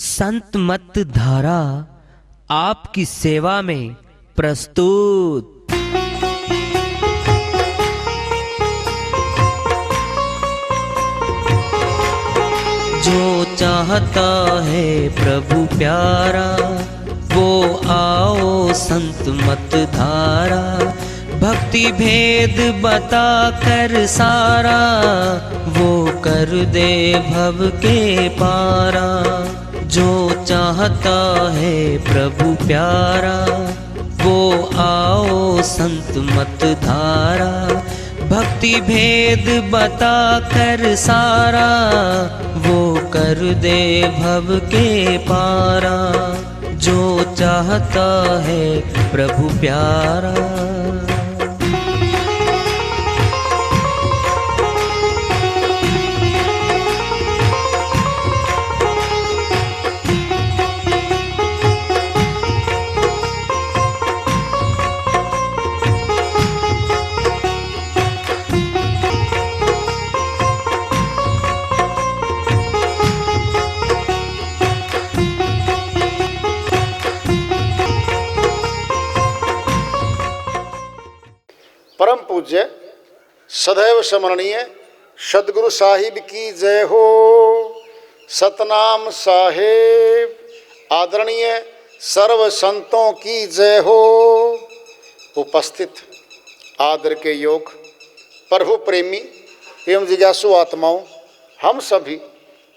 संत मत धारा आपकी सेवा में प्रस्तुत। जो चाहता है प्रभु प्यारा वो आओ संत मत धारा। भक्ति भेद बता कर सारा वो कर दे भव के पारा। जो चाहता है प्रभु प्यारा वो आओ संत मत धारा। भक्ति भेद बता कर सारा वो कर दे भव के पारा। जो चाहता है प्रभु प्यारा। परम पूज्य सदैव स्मरणीय सदगुरु साहिब की जय हो। सतनाम साहेब आदरणीय सर्व संतों की जय हो। उपस्थित आदर के योग प्रभु प्रेमी एवं जिज्ञासु आत्माओं, हम सभी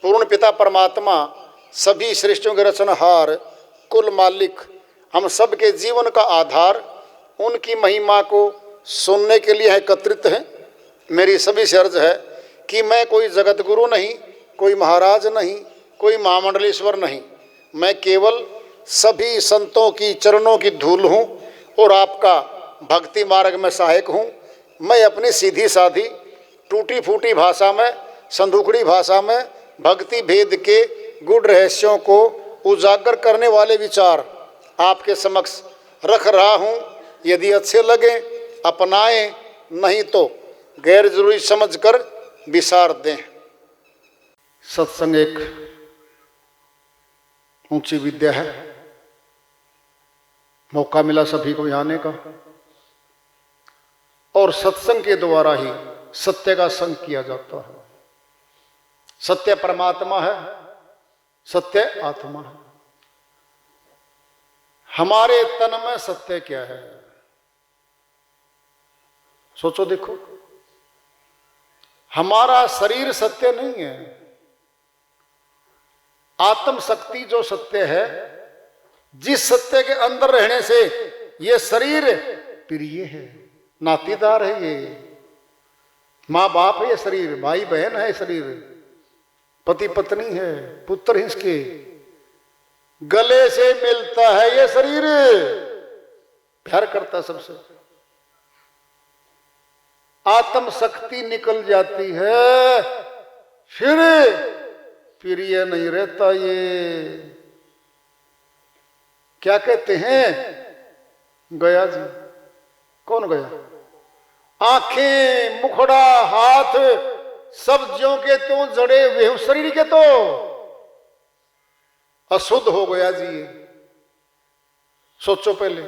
पूर्ण पिता परमात्मा सभी सृष्टियों के रचनहार कुल मालिक हम सब के जीवन का आधार उनकी महिमा को सुनने के लिए एकत्रित हैं। मेरी सभी से अर्ज है कि मैं कोई जगत गुरु नहीं, कोई महाराज नहीं, कोई महामंडलेश्वर नहीं। मैं केवल सभी संतों की चरणों की धूल हूँ और आपका भक्ति मार्ग में सहायक हूँ। मैं अपनी सीधी साधी टूटी फूटी भाषा में, संदूकड़ी भाषा में भक्ति भेद के गुड़ रहस्यों को उजागर करने वाले विचार आपके समक्ष रख रहा हूँ। यदि अच्छे लगे अपनाएं, नहीं तो गैर जरूरी समझकर विसार दें। सत्संग एक ऊंची विद्या है। मौका मिला सभी को आने का और सत्संग के द्वारा ही सत्य का संग किया जाता है। सत्य परमात्मा है, सत्य आत्मा है। हमारे तन में सत्य क्या है? सोचो देखो, हमारा शरीर सत्य नहीं है। आत्म शक्ति जो सत्य है, जिस सत्य के अंदर रहने से ये शरीर प्रिय है, नातीदार है। ये माँ बाप है, ये शरीर भाई बहन है, शरीर पति पत्नी है, पुत्र है, इसके गले से मिलता है। ये शरीर प्यार करता सबसे। आत्म शक्ति निकल जाती है फिर प्रिय नहीं रहता। ये क्या कहते हैं? गया जी। कौन गया? आंखें, मुखड़ा, हाथ सब ज्यों के त्यों जड़े हुए शरीर के तो अशुद्ध हो गया जी। सोचो, पहले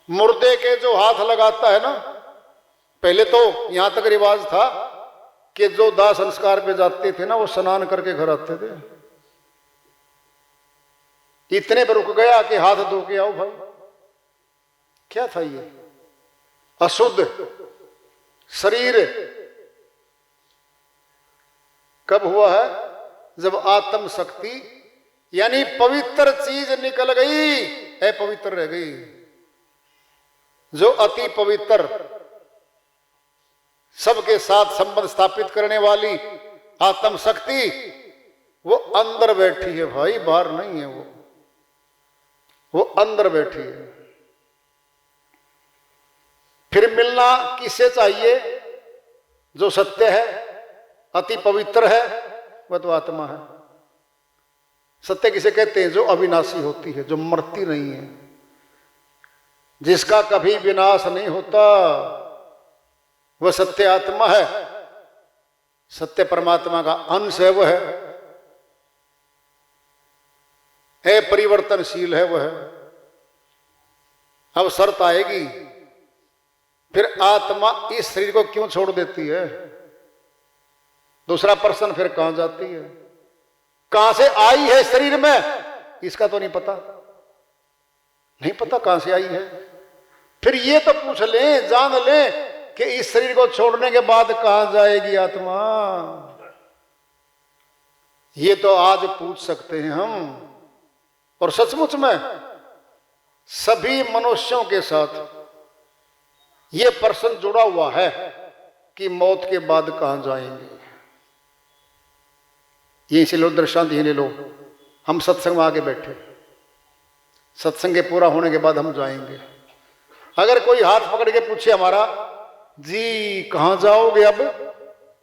मुर्दे के जो हाथ लगाता है ना, पहले तो यहां तक रिवाज था कि जो दाह संस्कार पे जाते थे ना, वो स्नान करके घर आते थे। इतने पर रुक गया कि हाथ धो के आओ भाई। क्या था ये? अशुद्ध शरीर कब हुआ है? जब आत्म शक्ति यानी पवित्र चीज निकल गई, अपवित्र रह गई। जो अति पवित्र सबके साथ संबंध स्थापित करने वाली आत्म शक्ति वो अंदर बैठी है भाई, बाहर नहीं है। वो अंदर बैठी है। फिर मिलना किसे चाहिए? जो सत्य है, अति पवित्र है, वह तो आत्मा है। सत्य किसे कहते हैं? जो अविनाशी होती है, जो मरती नहीं है, जिसका कभी विनाश नहीं होता, वह सत्य आत्मा है। सत्य परमात्मा का अंश है। वह है परिवर्तनशील है वह। अब शर्त आएगी, फिर आत्मा इस शरीर को क्यों छोड़ देती है? दूसरा प्रश्न, फिर कहां जाती है? कहां से आई है शरीर में? इसका तो नहीं पता, नहीं पता कहां से आई है। फिर ये तो पूछ लें, जान लें कि इस शरीर को छोड़ने के बाद कहां जाएगी आत्मा। ये तो आज पूछ सकते हैं हम। और सचमुच में सभी मनुष्यों के साथ ये प्रश्न जुड़ा हुआ है कि मौत के बाद कहां जाएंगे। ये से लो दृष्टांत, ये ले लो। हम सत्संग में आके बैठे, सत्संग के पूरा होने के बाद हम जाएंगे। अगर कोई हाथ पकड़ के पूछे हमारा, जी कहां जाओगे अब?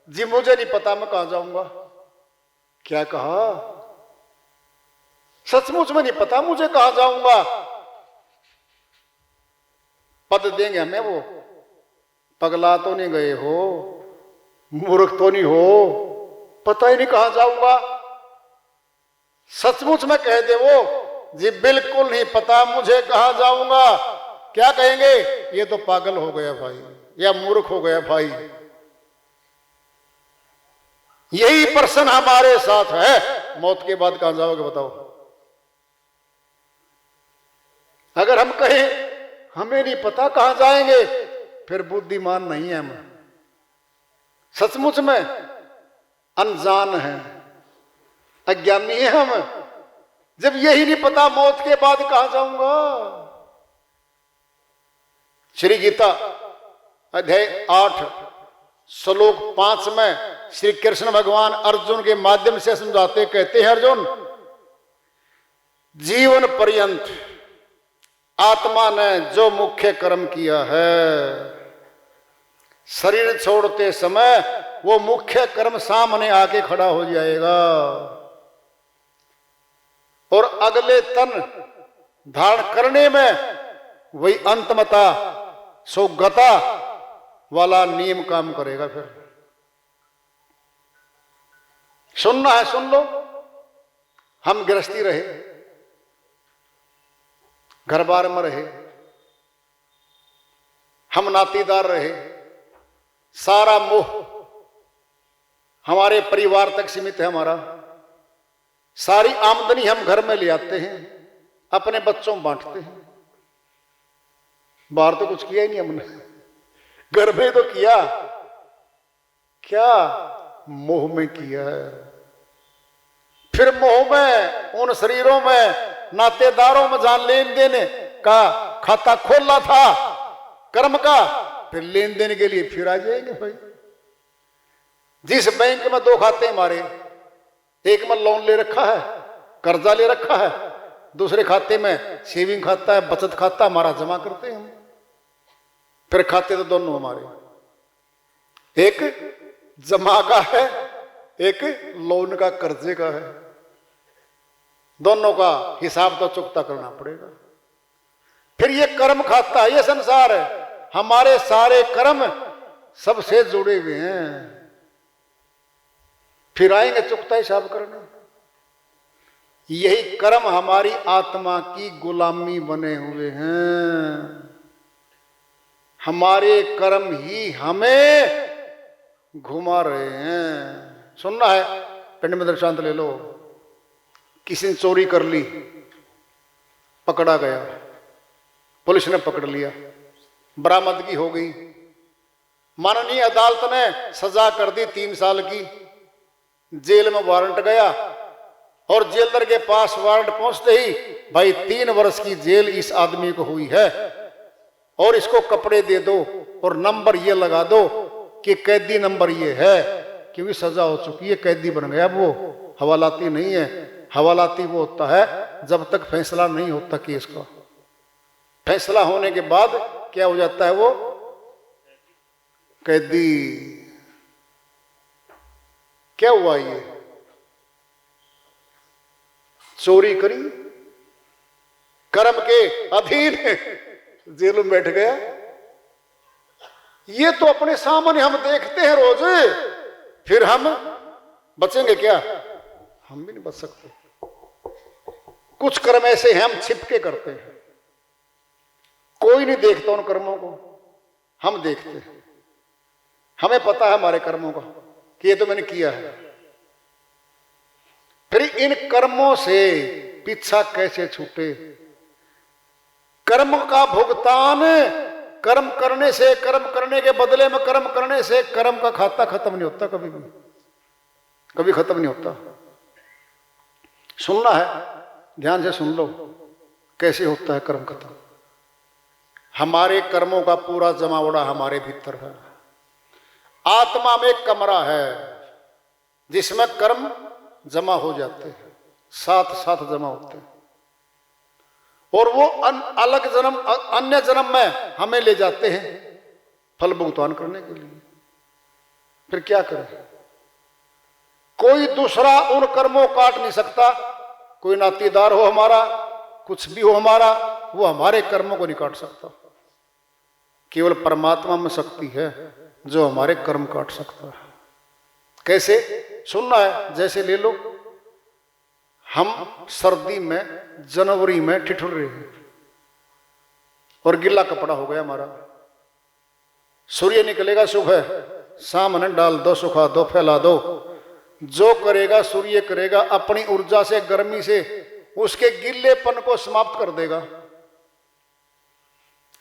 जी मुझे नहीं पता मैं कहां जाऊंगा। क्या कहा? सचमुच में नहीं पता मुझे कहां जाऊंगा। पद देंगे हमें वो, पगला तो नहीं गए हो, मूर्ख तो नहीं हो, पता ही नहीं कहां जाऊंगा। सचमुच में कह दे वो, जी बिल्कुल नहीं पता मुझे कहां जाऊंगा, क्या कहेंगे? ये तो पागल हो गया भाई, या मूर्ख हो गया भाई। यही प्रश्न हमारे साथ है, मौत के बाद कहां जाओगे बताओ। अगर हम कहें हमें नहीं पता कहां जाएंगे, फिर बुद्धिमान नहीं है हम, सचमुच में अनजान है, अज्ञानी है हम। जब यही नहीं पता मौत के बाद कहां जाऊंगा। श्री गीता अध्याय 8 श्लोक 5 में श्री कृष्ण भगवान अर्जुन के माध्यम से समझाते, कहते हैं, अर्जुन जीवन पर्यंत आत्मा ने जो मुख्य कर्म किया है, शरीर छोड़ते समय वो मुख्य कर्म सामने आके खड़ा हो जाएगा और अगले तन धारण करने में वही अंतमता सुगता वाला नियम काम करेगा। फिर सुनना है सुन लो। हम गृहस्थी रहे, घर बार में रहे, हम नातेदार रहे, सारा मोह हमारे परिवार तक सीमित है हमारा, सारी आमदनी हम घर में ले आते हैं, अपने बच्चों में बांटते हैं। बाहर तो कुछ किया ही नहीं हमने, घर में तो किया। क्या? मोह में किया है। फिर मोह में उन शरीरों में नातेदारों में जहां लेन देन का खाता खोला था कर्म का, फिर लेन देन के लिए फिर आ जाएंगे भाई। जिस बैंक में 2 खाते हमारे, एक में लोन ले रखा है, कर्जा ले रखा है, दूसरे खाते में सेविंग खाता है, बचत खाता हमारा, जमा करते हैं हम। फिर खाते तो दोनों हमारे, एक जमा का है, एक लोन का, कर्जे का है। दोनों का हिसाब तो चुकता करना पड़ेगा। फिर ये कर्म खाता है, ये संसार है, हमारे सारे कर्म सबसे जुड़े हुए हैं। फिर आएंगे चुकता हिसाब करने। यही कर्म हमारी आत्मा की गुलामी बने हुए हैं। हमारे कर्म ही हमें घुमा रहे हैं। सुनना है, पिंड में दृष्टांत ले लो। किसी ने चोरी कर ली, पकड़ा गया, पुलिस ने पकड़ लिया, बरामदगी हो गई, माननीय अदालत ने सजा कर दी 3 साल की, जेल में वारंट गया और जेलर के पास वारंट पहुंचते ही, भाई 3 वर्ष की जेल इस आदमी को हुई है और इसको कपड़े दे दो और नंबर ये लगा दो कि कैदी नंबर ये है, क्योंकि सजा हो चुकी है, कैदी बन गया। वो हवालाती नहीं है। हवालाती वो होता है जब तक फैसला नहीं होता केस का। फैसला होने के बाद क्या हो जाता है? वो कैदी। क्या हुआ? ये चोरी करी, कर्म के अधीन जेल में बैठ गया। ये तो अपने सामने हम देखते हैं रोज, फिर हम बचेंगे क्या? हम भी नहीं बच सकते। कुछ कर्म ऐसे हैं हम छिपके करते हैं, कोई नहीं देखता उन कर्मों को, हम देखते हैं। हमें पता है हमारे कर्मों का कि ये तो मैंने किया है। फिर इन कर्मों से पीछा कैसे छूटे? कर्म का भुगतान कर्म करने से, कर्म करने के बदले में कर्म करने से कर्म का खाता खत्म नहीं होता, कभी भी कभी खत्म नहीं होता। सुनना है, ध्यान से सुन लो कैसे होता है कर्म खत्म। हमारे कर्मों का पूरा जमावड़ा हमारे भीतर है। आत्मा में एक कमरा है जिसमें कर्म जमा हो जाते हैं, साथ साथ जमा होते हैं, और वो अलग जन्म, अन्य जन्म में हमें ले जाते हैं फल भुगतान करने के लिए। फिर क्या करें? कोई दूसरा उन कर्मों काट नहीं सकता। कोई नातेदार हो हमारा, कुछ भी हो हमारा, वो हमारे कर्मों को नहीं काट सकता। केवल परमात्मा में शक्ति है जो हमारे कर्म काट सकता है। कैसे? सुनना है। जैसे ले लो, हम सर्दी में जनवरी में ठिठुर रहे हैं और गिल्ला कपड़ा हो गया हमारा। सूर्य निकलेगा सुबह, सामने डाल दो, सुखा दो, फैला दो। जो करेगा सूर्य करेगा, अपनी ऊर्जा से, गर्मी से उसके गिल्लेपन को समाप्त कर देगा।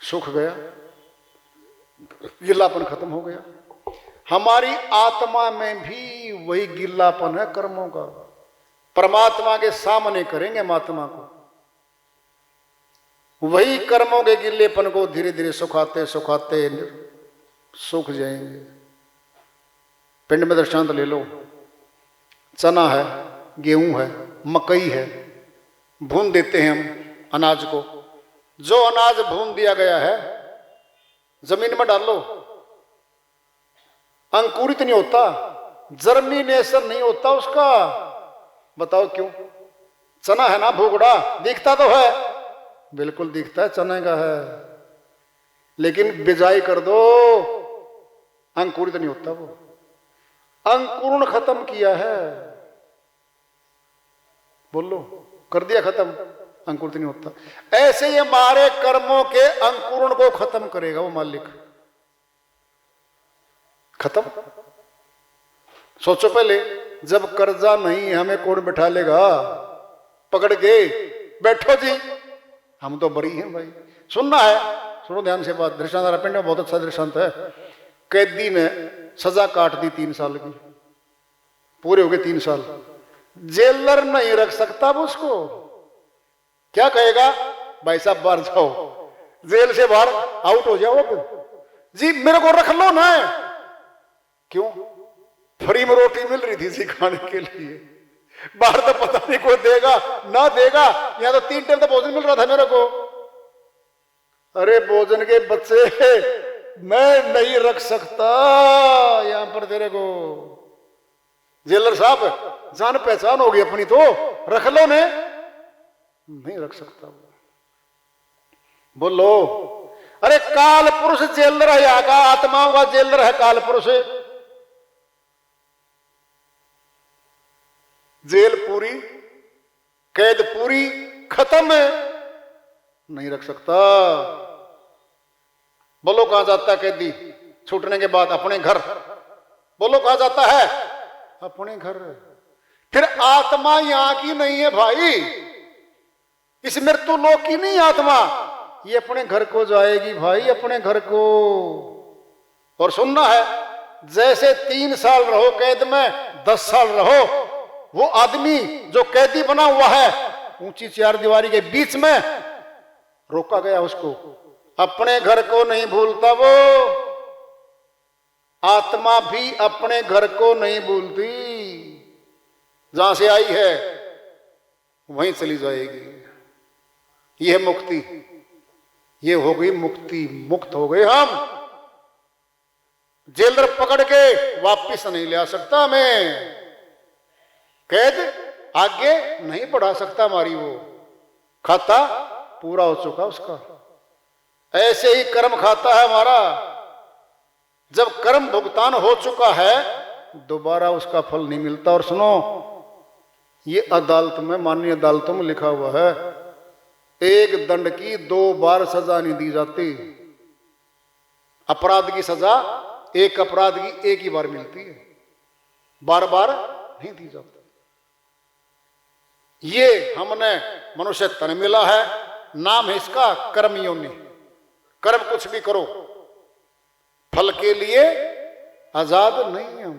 सूख गया, गिल्लापन खत्म हो गया। हमारी आत्मा में भी वही गिल्लापन है कर्मों का। परमात्मा के सामने करेंगे महात्मा को, वही कर्मों के गिल्लेपन को धीरे धीरे सुखाते सुखाते सूख जाएंगे। पिंड में दृष्टांत ले लो। चना है, गेहूं है, मकई है, भून देते हैं हम अनाज को। जो अनाज भून दिया गया है जमीन में डालो, अंकुरित नहीं होता, जर्मिनेशन नहीं होता उसका। बताओ क्यों? चना है ना, भूगड़ा दिखता तो है, बिल्कुल दिखता है चने का है, लेकिन बिजाई कर दो अंकुरित नहीं होता। वो अंकुरण खत्म किया है, बोलो, कर दिया खत्म, अंकुरित नहीं होता। ऐसे ही हमारे कर्मों के अंकुरण को खत्म करेगा वो मालिक। खत्म। सोचो पहले, जब कर्जा नहीं हमें कौन बैठा लेगा? पकड़ के बैठो जी, हम तो बरी हैं भाई। सुनना है, सुनो ध्यान से बात। दृष्टांत पिंड में बहुत अच्छा दृष्टांत है। कैदी ने सजा काट दी 3 साल की, पूरे हो गए 3 साल। जेलर नहीं रख सकता वो उसको। क्या कहेगा? भाई साहब बाहर जाओ, जेल से बाहर आउट हो जाओ जी, मेरे को रख लो ना। क्यों? फ्री में रोटी मिल रही थी जी खाने के लिए। बाहर तो पता नहीं कोई देगा ना देगा, यहां तो 3 टाइम तो भोजन मिल रहा था मेरे को। अरे भोजन के बच्चे मैं नहीं रख सकता यहां पर तेरे को। जेलर साहब जान पहचान होगी अपनी, तो रख लो ने। नहीं रख सकता। बोलो, अरे काल पुरुष जेलर है, यहाँ का आत्माओं का जेलर है काल पुरुष। जेल पूरी, कैद पूरी, खत्म है, नहीं रख सकता। बोलो कहां जाता है कैदी छूटने के बाद? अपने घर। बोलो कहां जाता है? अपने घर। फिर आत्मा यहां की नहीं है भाई, इस मृत्यु लोक की नहीं आत्मा, ये अपने घर को जाएगी भाई, अपने घर को। और सुनना है, जैसे 3 साल रहो कैद में, 10 साल रहो, वो आदमी जो कैदी बना हुआ है ऊंची 4 दीवारी के बीच में रोका गया, उसको अपने घर को नहीं भूलता। वो आत्मा भी अपने घर को नहीं भूलती, जहां से आई है वहीं चली जाएगी। यह मुक्ति, ये हो गई मुक्ति, मुक्त हो गए हम। जेलर पकड़ के वापिस नहीं ले आ सकता हमें, कैद आगे नहीं बढ़ा सकता हमारी, वो खाता पूरा हो चुका उसका। ऐसे ही कर्म खाता है हमारा। जब कर्म भुगतान हो चुका है दोबारा उसका फल नहीं मिलता। और सुनो, ये अदालत में, माननीय अदालतों में लिखा हुआ है, एक दंड की 2 बार सजा नहीं दी जाती। अपराध की सजा एक अपराध की एक ही बार मिलती है, बार बार नहीं दी जाती। ये हमने मनुष्य तन मिला है, नाम है इसका कर्म योनि। कर्म कुछ भी करो, फल के लिए आजाद नहीं है हम।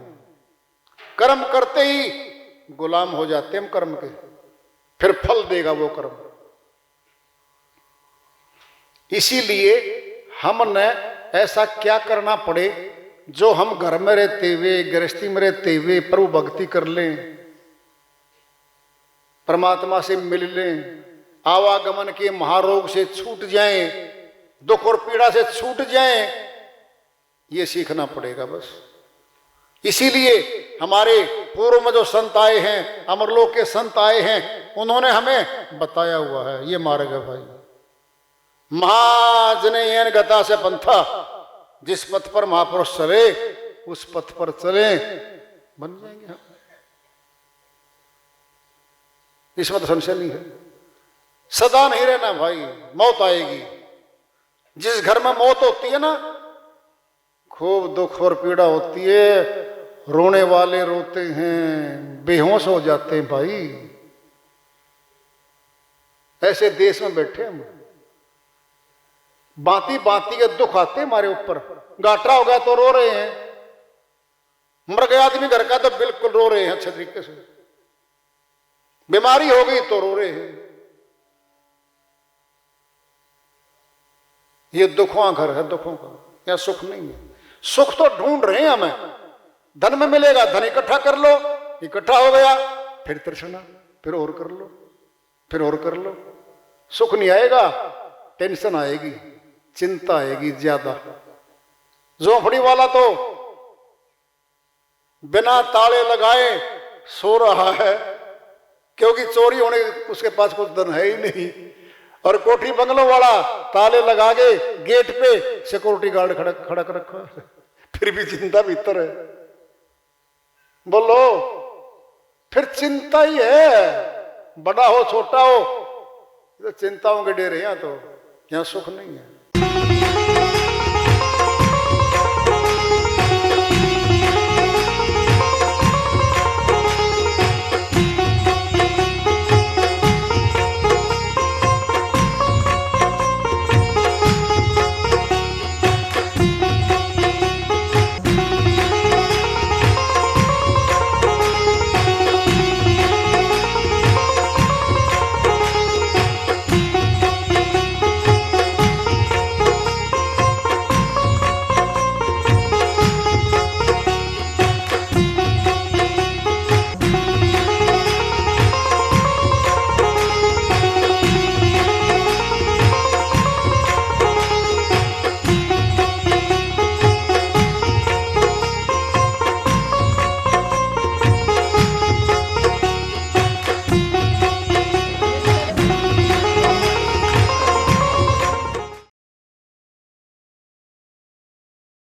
कर्म करते ही गुलाम हो जाते हम कर्म के, फिर फल देगा वो कर्म। इसीलिए हमने ऐसा क्या करना पड़े जो हम घर में रहते हुए, गृहस्थी में रहते हुए प्रभु भक्ति कर लें, परमात्मा से मिल लें, आवागमन के महारोग से छूट जाएं, दुख और पीड़ा से छूट जाएं, ये सीखना पड़ेगा बस। इसीलिए हमारे पूर्व में जो संत आए हैं, अमरलोक के संत आए हैं, उन्होंने हमें बताया हुआ है ये मार्ग है भाई। महाजनेयन गता से पंथा, जिस पथ पर महापुरुष चले उस पथ पर चले, बन जाएंगे हम। इसमें तो संशय नहीं है। सदा नहीं रहना भाई, मौत आएगी। जिस घर में मौत होती है ना, खूब दुख और पीड़ा होती है, रोने वाले रोते हैं, बेहोश हो जाते हैं भाई। ऐसे देश में बैठे हम, बाती बाती के दुख आते हैं हमारे ऊपर। गाठरा हो गया तो रो रहे हैं, मर गया आदमी घर का तो बिल्कुल रो रहे हैं अच्छे तरीके से, बीमारी हो गई तो रो रहे हैं। ये दुखों का घर है, दुखों का, यहाँ सुख नहीं है। सुख तो ढूंढ रहे हैं हमें, धन में मिलेगा, धन इकट्ठा कर लो, इकट्ठा हो गया फिर तृष्णा, फिर और कर लो, फिर और कर लो। सुख नहीं आएगा, टेंशन आएगी, चिंता आएगी ज्यादा। झोंपड़ी वाला तो बिना ताले लगाए सो रहा है, क्योंकि चोरी होने उसके पास कुछ धन है ही नहीं। और कोठी बंगलों वाला ताले लगा के गेट पे सिक्योरिटी गार्ड खड़ा कर रखा है, फिर भी चिंता भीतर है। बोलो, फिर चिंता ही है, बड़ा हो छोटा हो, तो चिंताओं के डेरे हैं। तो यहाँ सुख नहीं है।